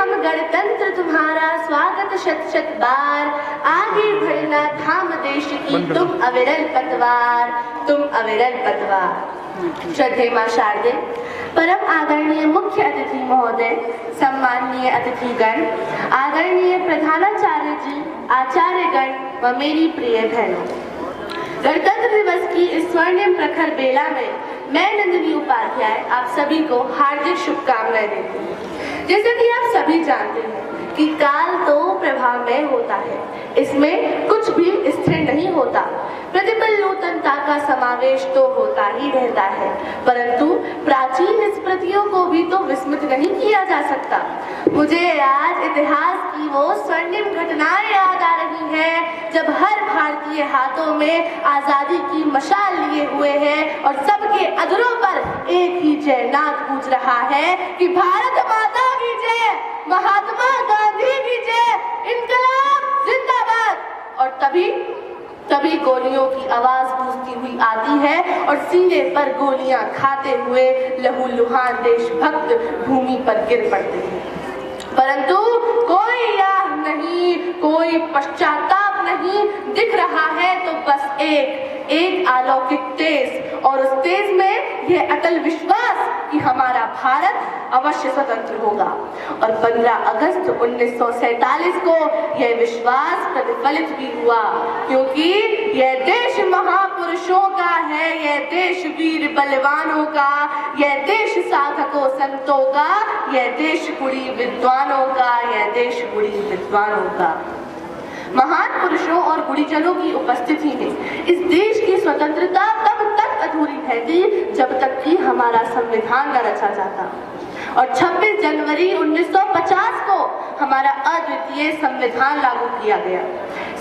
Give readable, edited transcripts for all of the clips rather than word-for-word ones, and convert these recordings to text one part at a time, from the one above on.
हम गणतंत्र तुम्हारा स्वागत शत शत बार, आगे बढ़ना थाम देश की तुम अविरल पतवार, तुम अविरल पतवार। श्रद्धेय मां शारदे, परम आदरणीय मुख्य अतिथि महोदय, सम्माननीय अतिथिगण, आदरणीय प्रधानाचार्य जी, आचार्यगण व मेरी प्रिय बहनों, गणतंत्र दिवस की इस स्वर्णिम प्रखर बेला में मैं नंदिनी उपाध्याय आप सभी को हार्दिक शुभकामनाएं देती हूँ। जैसे कि आप सभी जानते हैं कि काल तो प्रभावमय होता है, इसमें कुछ भी स्थिर नहीं होता। प्रतिपल नूतनता का समावेश तो होता ही रहता है, परंतु प्राचीन स्मृतियों को भी तो विस्मृत नहीं किया जा सकता। मुझे आज इतिहास की वो स्वर्णिम घटनाएं याद आ रही हैं, जब हर भारतीय हाथों में आजादी की मशाल लिए हुए है और सबके अधरों पर एक ही जयनाद गूंज रहा है कि भारत माता की जय, महात्मा गांधी की जय, इनकलाब जिंदाबाद। और तभी गोलियों की आवाज गूंजती हुई आती है और सीने पर गोलियां खाते हुए लहूलुहान देशभक्त भूमि पर गिर पड़ते हैं, परंतु कोई याद नहीं, कोई पश्चाताप नहीं दिख रहा है। तो बस एक अलौकिक तेज, और उस तेज में यह अटल विश्वास कि हमारा भारत अवश्य स्वतंत्र होगा। और 15 अगस्त 1947 को यह विश्वास प्रतिफलित भी हुआ, क्योंकि यह देश महापुरुषों का है, यह देश वीर बलवानों का, यह देश साधकों संतों का, यह देश गुणी विद्वानों का, यह देश गुणी विद्वानों का। महान पुरुषों और गुणीजनों की उपस्थिति में इस देश की स्वतंत्रता तब तक अधूरी रहती जब तक कि हमारा संविधान न रचा जाता। और 26 जनवरी 1950 को हमारा अद्वितीय संविधान लागू किया गया।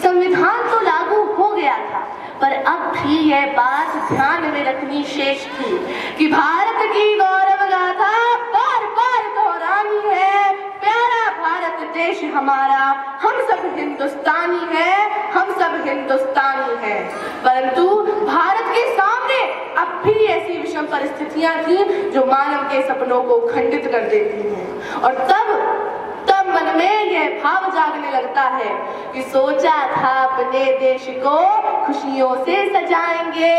संविधान तो लागू हो गया था, पर अब भी यह बात ध्यान में रखनी शेष थी कि भारत की गौरव गाथा बार बार दोहरानी है। प्यारा भारत देश हमारा, हम सब हिंदुस्तानी हैं, हम सब हिंदुस्तानी हैं। परंतु भारत के सामने अब भी ऐसी विषम परिस्थितियां थी जो मानव के सपनों को खंडित कर देती हैं। और तब मन में यह भाव जागने लगता है कि सोचा था अपने देश को खुशियों से सजाएंगे,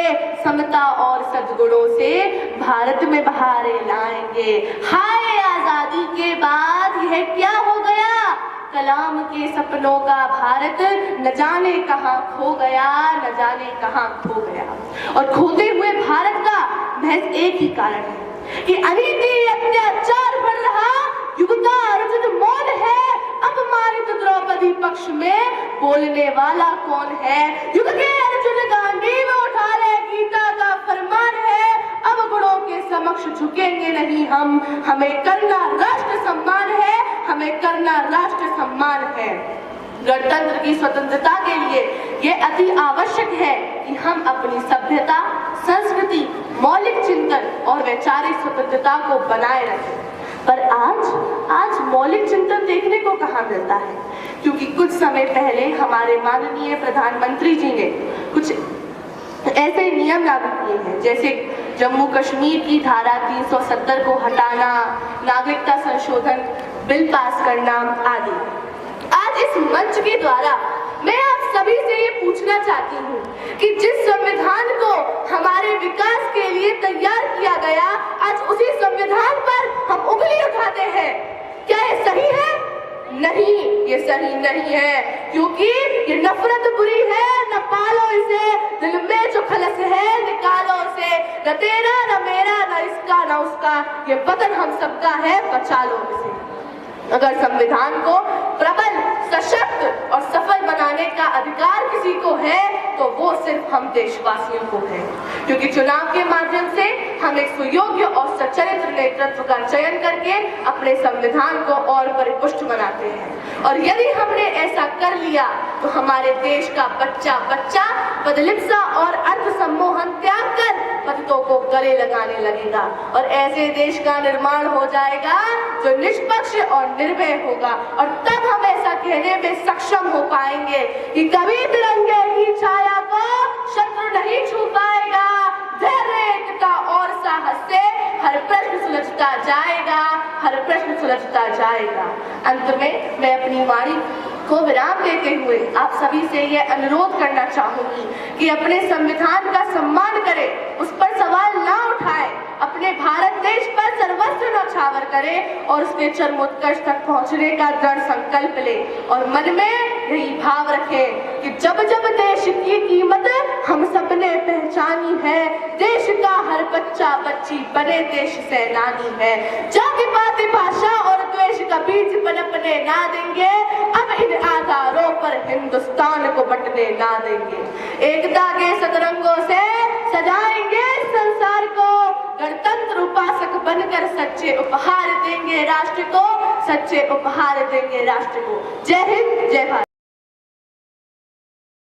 समता और सद्गुणों से भारत में बहारें लाएंगे। हाय आजादी के बाद यह क्या हो गया? कलाम के सपनों का भारत न जाने कहां खो गया, न जाने कहां खो गया। और खोते हुए भारत का महज एक ही कारण है कि अनीति अत्याचार बढ़ रहा, युगता अर्जुन मौन है, अपमानित द्रौपदी पक्ष में बोलने वाला कौन है? युग के अर्जुन गांधी में उठा ले गीता का फरमान है, अब गुणों के समक्ष झुकेंगे नहीं हम, हमें करना राष्ट्र सम्मान है, हमें करना राष्ट्र सम्मान है। गणतंत्र की स्वतंत्रता के लिए यह अति आवश्यक है कि हम अपनी सभ्यता, संस्कृति, मौलिक चिंतन और वैचारिक स्वतंत्रता को बनाए रखें। पर आज मौलिक चिंतन देखने को कहाँ मिलता है? क्योंकि कुछ समय पहले हमारे माननीय प्रधानमंत्री जी ने कुछ ऐसे नियम लागू किए हैं, जैसे जम्मू कश्मीर की धारा 370 को हटाना, नागरिकता संशोधन बिल पास करना आदि। आज इस मंच के द्वारा मैं आप सभी से ये पूछना चाहती हूँ कि जिस संविधान को हमारे विकास के लिए तैयार किया गया, आज उसी संविधान पर हम उंगली उठाते हैं। क्या ये सही है? नहीं, ये सही नहीं है, क्योंकि ये नफरत बुरी है। न पालो इसे, दिल में जो खलस है निकालो उसे, न तेरा न मेरा न इसका न उसका, ये वतन हम सबका है, बचा लो इसे। अगर संविधान को प्रबल, सशक्त और सफल बनाने का अधिकार किसी को है तो वो सिर्फ हम देशवासियों को है, क्योंकि चुनाव के माध्यम से हम एक सुयोग्य और सच्चरित्र नेतृत्व का चयन करके अपने संविधान को और परिपुष्ट बनाते हैं। और यदि हमने ऐसा कर लिया तो हमारे देश का बच्चा बच्चा पदलिप्सा और अर्थ सम्मोहन त्याग कर पतितों को गले लगाने लगेगा, और ऐसे देश का निर्माण हो जाएगा जो निष्पक्ष और निर्भय होगा। और तब हम ऐसा कहने में सक्षम हो पाएंगे कि कभी तिरंगे की छाया को शत्रु नहीं छू पाएगा। धैर्य, एकता और साहस से हर प्रश्न सुलझता जाएगा, हर प्रश्न सुलझता जाएगा। अंत में मैं अपनी वाणी को विराम देते हुए आप सभी से यह अनुरोध करना चाहूंगी कि अपने संविधान का सम्मान करें, उस पर सवाल ना उठाएं, अपने भारत देश पर सर्वस्व न्यौछावर करें और उसके चरमोत्कर्ष तक पहुंचने का दृढ़ संकल्प ले और मन में यही भाव रखें कि जब जब देश की कीमत हम सबने पहचानी है, देश का हर बच्चा बच्ची बने देश सेनानी है। जाति पाति भाषा और द्वेष का बीज पनपने ना देंगे, अब इन आधारों पर हिंदुस्तान को बंटने ना देंगे। एकता के सतरंगों से सजाएंगे संसार को, गणतंत्र उपासक बनकर सच्चे उपहार देंगे राष्ट्र को, सच्चे उपहार देंगे राष्ट्र को। जय हिंद, जय भारत।